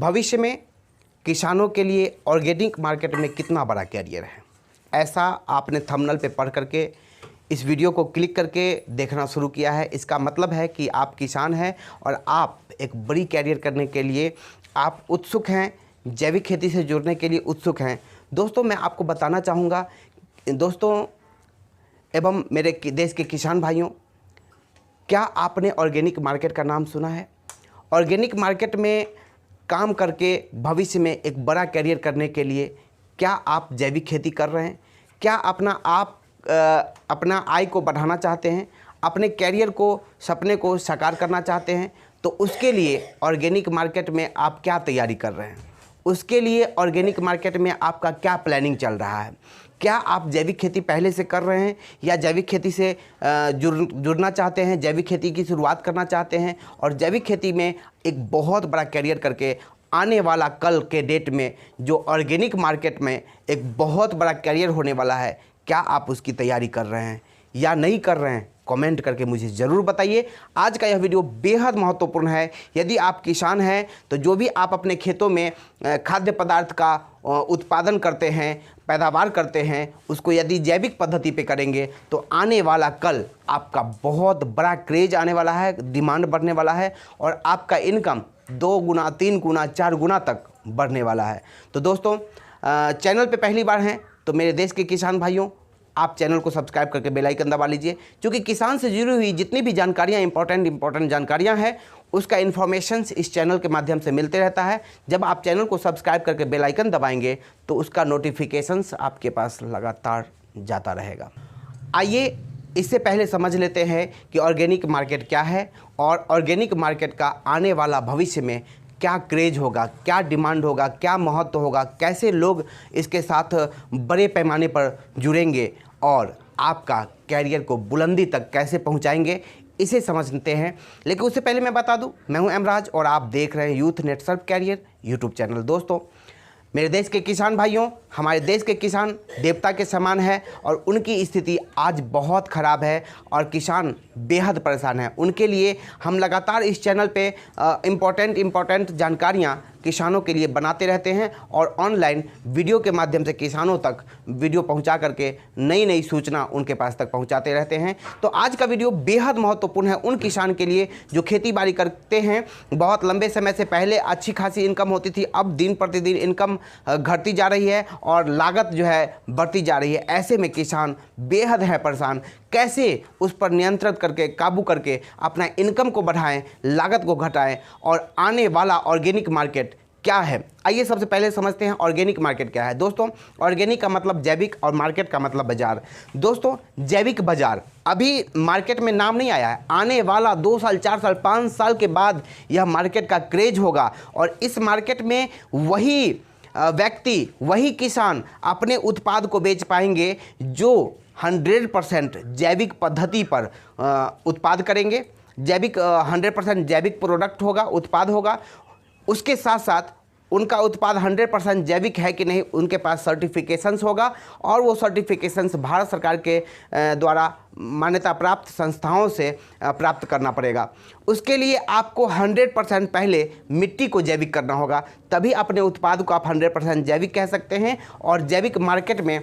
भविष्य में किसानों के लिए ऑर्गेनिक मार्केट में कितना बड़ा कैरियर है, ऐसा आपने थंबनेल पे पढ़ करके इस वीडियो को क्लिक करके देखना शुरू किया है। इसका मतलब है कि आप किसान हैं और आप एक बड़ी कैरियर करने के लिए आप उत्सुक हैं, जैविक खेती से जुड़ने के लिए उत्सुक हैं। दोस्तों, मैं आपको बताना चाहूँगा दोस्तों एवं मेरे देश के किसान भाइयों, क्या आपने ऑर्गेनिक मार्केट का नाम सुना है? ऑर्गेनिक मार्केट में काम करके भविष्य में एक बड़ा कैरियर करने के लिए क्या आप जैविक खेती कर रहे हैं? क्या अपना आय को बढ़ाना चाहते हैं, अपने कैरियर को, सपने को साकार करना चाहते हैं? तो उसके लिए ऑर्गेनिक मार्केट में आप क्या तैयारी कर रहे हैं? उसके लिए ऑर्गेनिक मार्केट में आपका क्या प्लानिंग चल रहा है? क्या आप जैविक खेती पहले से कर रहे हैं या जैविक खेती से जुड़ना चाहते हैं, जैविक खेती की शुरुआत करना चाहते हैं और जैविक खेती में एक बहुत बड़ा कैरियर करके आने वाला कल के डेट में जो ऑर्गेनिक मार्केट में एक बहुत बड़ा कैरियर होने वाला है, क्या आप उसकी तैयारी कर रहे हैं या नहीं कर रहे हैं? कमेंट करके मुझे ज़रूर बताइए। आज का यह वीडियो बेहद महत्वपूर्ण है। यदि आप किसान हैं तो जो भी आप अपने खेतों में खाद्य पदार्थ का उत्पादन करते हैं, पैदावार करते हैं, उसको यदि जैविक पद्धति पे करेंगे तो आने वाला कल आपका बहुत बड़ा क्रेज आने वाला है, डिमांड बढ़ने वाला है और आपका इनकम 2 गुना, 3 गुना, 4 गुना तक बढ़ने वाला है। तो दोस्तों, चैनल पे पहली बार हैं तो मेरे देश के किसान भाइयों, आप चैनल को सब्सक्राइब करके बेल आइकन दबा लीजिए, क्योंकि किसान से जुड़ी हुई जितनी भी जानकारियाँ इंपॉर्टेंट जानकारियाँ हैं उसका इन्फॉर्मेशंस इस चैनल के माध्यम से मिलते रहता है। जब आप चैनल को सब्सक्राइब करके बेल आइकन दबाएंगे तो उसका नोटिफिकेशंस आपके पास लगातार जाता रहेगा। आइए इससे पहले समझ लेते हैं कि ऑर्गेनिक मार्केट क्या है और ऑर्गेनिक मार्केट का आने वाला भविष्य में क्या क्रेज होगा, क्या डिमांड होगा, क्या महत्व होगा, कैसे लोग इसके साथ बड़े पैमाने पर जुड़ेंगे और आपका कैरियर को बुलंदी तक कैसे पहुंचाएंगे, इसे समझते हैं। लेकिन उससे पहले मैं बता दूं, मैं हूं एमराज और आप देख रहे हैं यूथ नेट सर्व कैरियर यूट्यूब चैनल। दोस्तों, मेरे देश के किसान भाइयों, हमारे देश के किसान देवता के समान है और उनकी स्थिति आज बहुत ख़राब है और किसान बेहद परेशान है। उनके लिए हम लगातार इस चैनल पे इम्पोर्टेंट जानकारियाँ किसानों के लिए बनाते रहते हैं और ऑनलाइन वीडियो के माध्यम से किसानों तक वीडियो पहुंचा करके नई सूचना उनके पास तक पहुंचाते रहते हैं। तो आज का वीडियो बेहद महत्वपूर्ण है उन किसान के लिए जो खेती बाड़ी करते हैं। बहुत लंबे समय से पहले अच्छी खासी इनकम होती थी, अब दिन प्रतिदिन इनकम घटती जा रही है और लागत जो है बढ़ती जा रही है। ऐसे में किसान बेहद है परेशान, कैसे उस पर नियंत्रण करके, काबू करके अपना इनकम को बढ़ाएं, लागत को घटाएं और आने वाला ऑर्गेनिक मार्केट क्या है। आइए सबसे पहले समझते हैं ऑर्गेनिक मार्केट क्या है। दोस्तों, ऑर्गेनिक का मतलब जैविक और मार्केट का मतलब बाजार। दोस्तों, जैविक बाजार अभी मार्केट में नाम नहीं आया है, आने वाला 2 साल, 4 साल, 5 साल के बाद यह मार्केट का क्रेज होगा और इस मार्केट में वही व्यक्ति, वही किसान अपने उत्पाद को बेच पाएंगे जो 100% जैविक पद्धति पर उत्पाद करेंगे। जैविक 100% जैविक प्रोडक्ट होगा, उत्पाद होगा। उसके साथ साथ उनका उत्पाद 100% जैविक है कि नहीं, उनके पास सर्टिफिकेशंस होगा और वो सर्टिफिकेशंस भारत सरकार के द्वारा मान्यता प्राप्त संस्थाओं से प्राप्त करना पड़ेगा। उसके लिए आपको 100% पहले मिट्टी को जैविक करना होगा, तभी अपने उत्पाद को आप 100% जैविक कह सकते हैं और जैविक मार्केट में,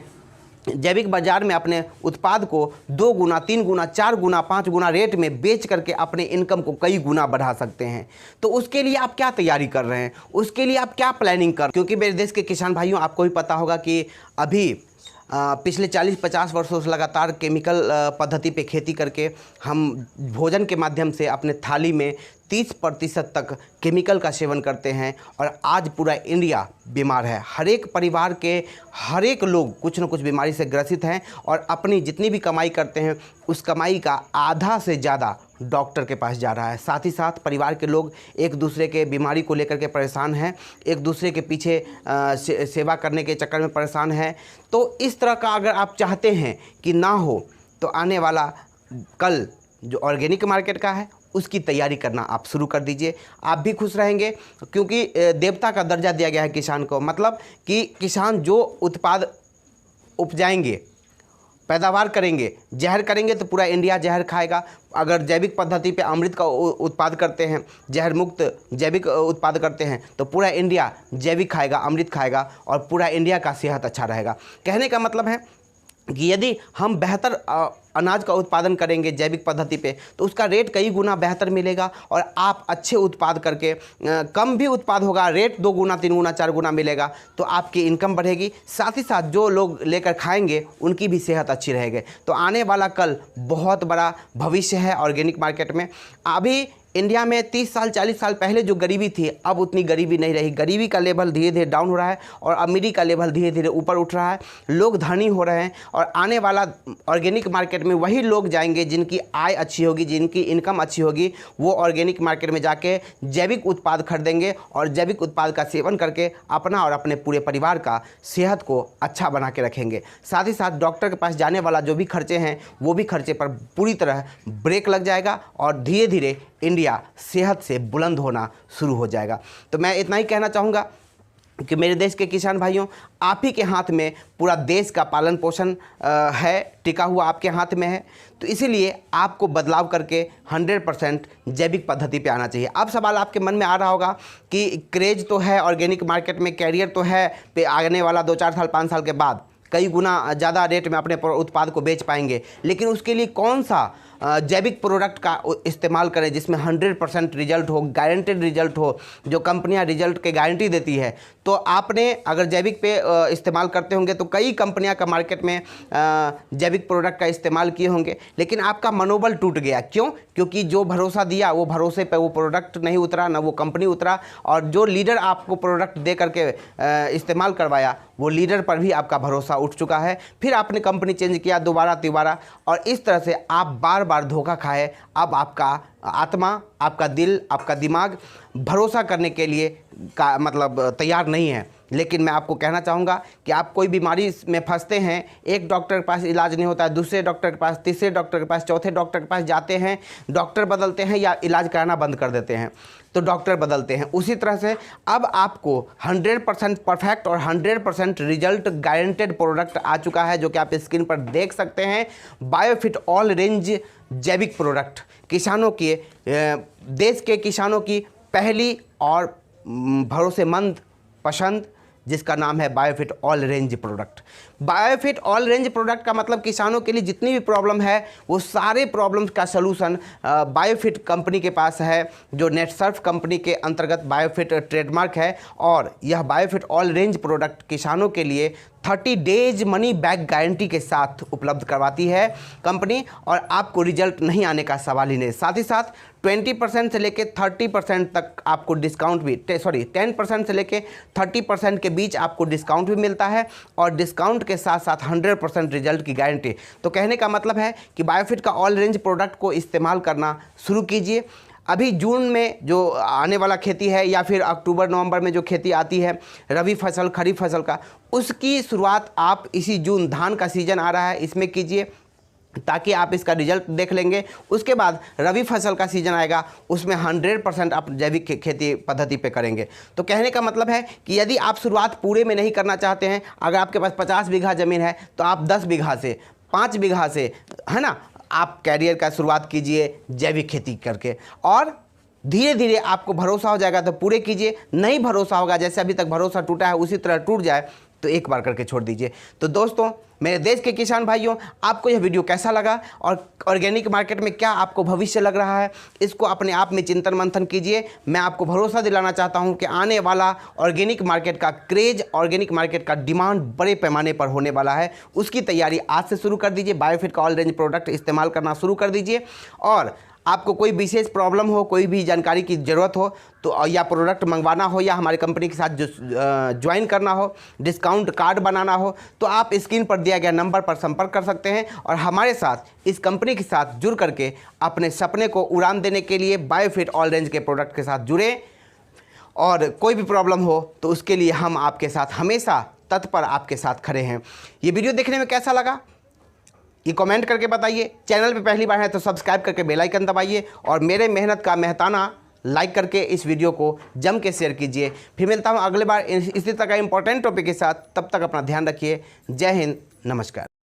जैविक बाजार में अपने उत्पाद को 2 गुना, 3 गुना, 4 गुना, 5 गुना रेट में बेच करके अपने इनकम को कई गुना बढ़ा सकते हैं। तो उसके लिए आप क्या तैयारी कर रहे हैं, उसके लिए आप क्या प्लानिंग कर, क्योंकि मेरे देश के किसान भाइयों, आपको भी पता होगा कि अभी पिछले 40-50 वर्षों से लगातार केमिकल पद्धति पे खेती करके हम भोजन के माध्यम से अपने थाली में 30% तक केमिकल का सेवन करते हैं और आज पूरा इंडिया बीमार है। हर एक परिवार के हर एक लोग कुछ न कुछ बीमारी से ग्रसित हैं और अपनी जितनी भी कमाई करते हैं उस कमाई का आधा से ज़्यादा डॉक्टर के पास जा रहा है। साथ ही साथ परिवार के लोग एक दूसरे के बीमारी को लेकर के परेशान हैं, एक दूसरे के पीछे सेवा करने के चक्कर में परेशान हैं। तो इस तरह का अगर आप चाहते हैं कि ना हो तो आने वाला कल जो ऑर्गेनिक मार्केट का है उसकी तैयारी करना आप शुरू कर दीजिए। आप भी खुश रहेंगे क्योंकि देवता का दर्जा दिया गया है किसान को। मतलब कि किसान जो उत्पाद उपजाएंगे पैदावार करेंगे, जहर करेंगे तो पूरा इंडिया जहर खाएगा। अगर जैविक पद्धति पे अमृत का उत्पाद करते हैं, जहर मुक्त जैविक उत्पाद करते हैं, तो पूरा इंडिया जैविक खाएगा, अमृत खाएगा और पूरा इंडिया का सेहत अच्छा रहेगा। कहने का मतलब है कि यदि हम बेहतर अनाज का उत्पादन करेंगे जैविक पद्धति पे, तो उसका रेट कई गुना बेहतर मिलेगा और आप अच्छे उत्पाद करके कम भी उत्पाद होगा, रेट 2 गुना 3 गुना 4 गुना मिलेगा, तो आपकी इनकम बढ़ेगी। साथ ही साथ जो लोग लेकर खाएंगे उनकी भी सेहत अच्छी रहेगी। तो आने वाला कल बहुत बड़ा भविष्य है ऑर्गेनिक मार्केट में। अभी इंडिया में 30 साल 40 साल पहले जो गरीबी थी, अब उतनी गरीबी नहीं रही। गरीबी का लेवल धीरे धीरे डाउन हो रहा है और अमीरी का लेवल धीरे धीरे ऊपर उठ रहा है। लोग धनी हो रहे हैं और आने वाला ऑर्गेनिक मार्केट में वही लोग जाएंगे जिनकी आय अच्छी होगी, जिनकी इनकम अच्छी होगी। वो ऑर्गेनिक मार्केट में जाके जैविक उत्पाद खरीदेंगे और जैविक उत्पाद का सेवन करके अपना और अपने पूरे परिवार का सेहत को अच्छा बना के रखेंगे। साथ ही साथ डॉक्टर के पास जाने वाला जो भी खर्चे हैं, वो भी खर्चे पर पूरी तरह ब्रेक लग जाएगा और धीरे धीरे इंडिया सेहत से बुलंद होना शुरू हो जाएगा। तो मैं इतना ही कहना चाहूँगा कि मेरे देश के किसान भाइयों, आप ही के हाथ में पूरा देश का पालन पोषण है, टिका हुआ आपके हाथ में है। तो इसीलिए आपको बदलाव करके 100% जैविक पद्धति पे आना चाहिए। अब सवाल आपके मन में आ रहा होगा कि क्रेज तो है ऑर्गेनिक मार्केट में, कैरियर तो है, पे आने वाला 2-4 साल 5 साल के बाद कई गुना ज़्यादा रेट में अपने उत्पाद को बेच पाएंगे, लेकिन उसके लिए कौन सा जैविक प्रोडक्ट का इस्तेमाल करें जिसमें 100% रिजल्ट हो, गारंटेड रिजल्ट हो, जो कंपनियां रिजल्ट के गारंटी देती है। तो आपने अगर जैविक पे इस्तेमाल करते होंगे तो कई कंपनियां का मार्केट में जैविक प्रोडक्ट का इस्तेमाल किए होंगे, लेकिन आपका मनोबल टूट गया। क्यों? क्योंकि जो भरोसा दिया वो भरोसे पे वो प्रोडक्ट नहीं उतरा, ना वो कंपनी उतरा, और जो लीडर आपको प्रोडक्ट दे करके इस्तेमाल करवाया वो लीडर पर भी आपका भरोसा उठ चुका है। फिर आपने कंपनी चेंज किया दोबारा तिबारा, और इस तरह से आप बार बार धोखा खाए। अब आपका आत्मा, आपका दिल, आपका दिमाग भरोसा करने के लिए का मतलब तैयार नहीं है। लेकिन मैं आपको कहना चाहूँगा कि आप कोई बीमारी में फंसते हैं, एक डॉक्टर के पास इलाज नहीं होता है, दूसरे डॉक्टर के पास, तीसरे डॉक्टर के पास, चौथे डॉक्टर के पास जाते हैं, डॉक्टर बदलते हैं या इलाज कराना बंद कर देते हैं, तो डॉक्टर बदलते हैं। उसी तरह से अब आपको 100% परफेक्ट और 100% रिजल्ट गारंटेड प्रोडक्ट आ चुका है, जो कि आप स्क्रीन पर देख सकते हैं। बायोफिट ऑल रेंज जैविक प्रोडक्ट, किसानों के देश के किसानों की पहली और भरोसेमंद पसंद, जिसका नाम है Biofit all range product. Biofit all range product का मतलब किसानों के लिए जितनी भी प्रॉब्लम है वो सारे प्रॉब्लम्स का सलूशन बायोफिट कंपनी के पास है, जो नेटसर्फ कंपनी के अंतर्गत बायोफिट ट्रेडमार्क है। और यह बायोफिट ऑल रेंज प्रोडक्ट किसानों के लिए 30 डेज मनी बैक गारंटी के साथ उपलब्ध करवाती है कंपनी, और आपको रिजल्ट नहीं आने का सवाल ही नहीं। साथ ही साथ 20% से लेके 30% तक आपको डिस्काउंट भी 10% से लेके 30% के बीच आपको डिस्काउंट भी मिलता है, और डिस्काउंट के साथ साथ 100% रिजल्ट की गारंटी। तो कहने का मतलब है कि बायोफिट का ऑल रेंज प्रोडक्ट को इस्तेमाल करना शुरू कीजिए। अभी जून में जो आने वाला खेती है, या फिर अक्टूबर नवंबर में जो खेती आती है रबी फसल खरीफ फसल का, उसकी शुरुआत आप इसी जून, धान का सीज़न आ रहा है, इसमें कीजिए, ताकि आप इसका रिजल्ट देख लेंगे। उसके बाद रबी फसल का सीज़न आएगा, उसमें 100% आप जैविक खेती पद्धति पे करेंगे। तो कहने का मतलब है कि यदि आप शुरुआत पूरे में नहीं करना चाहते हैं, अगर आपके पास 50 बीघा ज़मीन है तो आप 10 बीघा से, 5 बीघा से, है ना, आप कैरियर का शुरुआत कीजिए जैविक खेती करके, और धीरे धीरे आपको भरोसा हो जाएगा तो पूरे कीजिए। नहीं भरोसा होगा, जैसे अभी तक भरोसा टूटा है उसी तरह टूट जाए तो एक बार करके छोड़ दीजिए। तो दोस्तों, मेरे देश के किसान भाइयों, आपको यह वीडियो कैसा लगा और ऑर्गेनिक मार्केट में क्या आपको भविष्य लग रहा है, इसको अपने आप में चिंतन मंथन कीजिए। मैं आपको भरोसा दिलाना चाहता हूं कि आने वाला ऑर्गेनिक मार्केट का क्रेज, ऑर्गेनिक मार्केट का डिमांड बड़े पैमाने पर होने वाला है। उसकी तैयारी आज से शुरू कर दीजिए। बायोफिट का ऑल रेंज प्रोडक्ट इस्तेमाल करना शुरू कर दीजिए। और आपको कोई विशेष प्रॉब्लम हो, कोई भी जानकारी की ज़रूरत हो, तो या प्रोडक्ट मंगवाना हो, या हमारी कंपनी के साथ जो ज्वाइन करना हो, डिस्काउंट कार्ड बनाना हो, तो आप स्क्रीन पर दिया गया नंबर पर संपर्क कर सकते हैं और हमारे साथ, इस कंपनी के साथ जुड़ करके अपने सपने को उड़ान देने के लिए बायोफिट ऑल रेंज के प्रोडक्ट के साथ जुड़ें। और कोई भी प्रॉब्लम हो तो उसके लिए हम आपके साथ हमेशा तत्पर आपके साथ खड़े हैं। ये वीडियो देखने में कैसा लगा ये कमेंट करके बताइए। चैनल पे पहली बार है तो सब्सक्राइब करके बेल आइकन दबाइए, और मेरे मेहनत का मेहताना लाइक करके इस वीडियो को जम के शेयर कीजिए। फिर मिलता हूँ अगले बार इसी तरह का इंपॉर्टेंट टॉपिक के साथ। तब तक अपना ध्यान रखिए। जय हिंद, नमस्कार।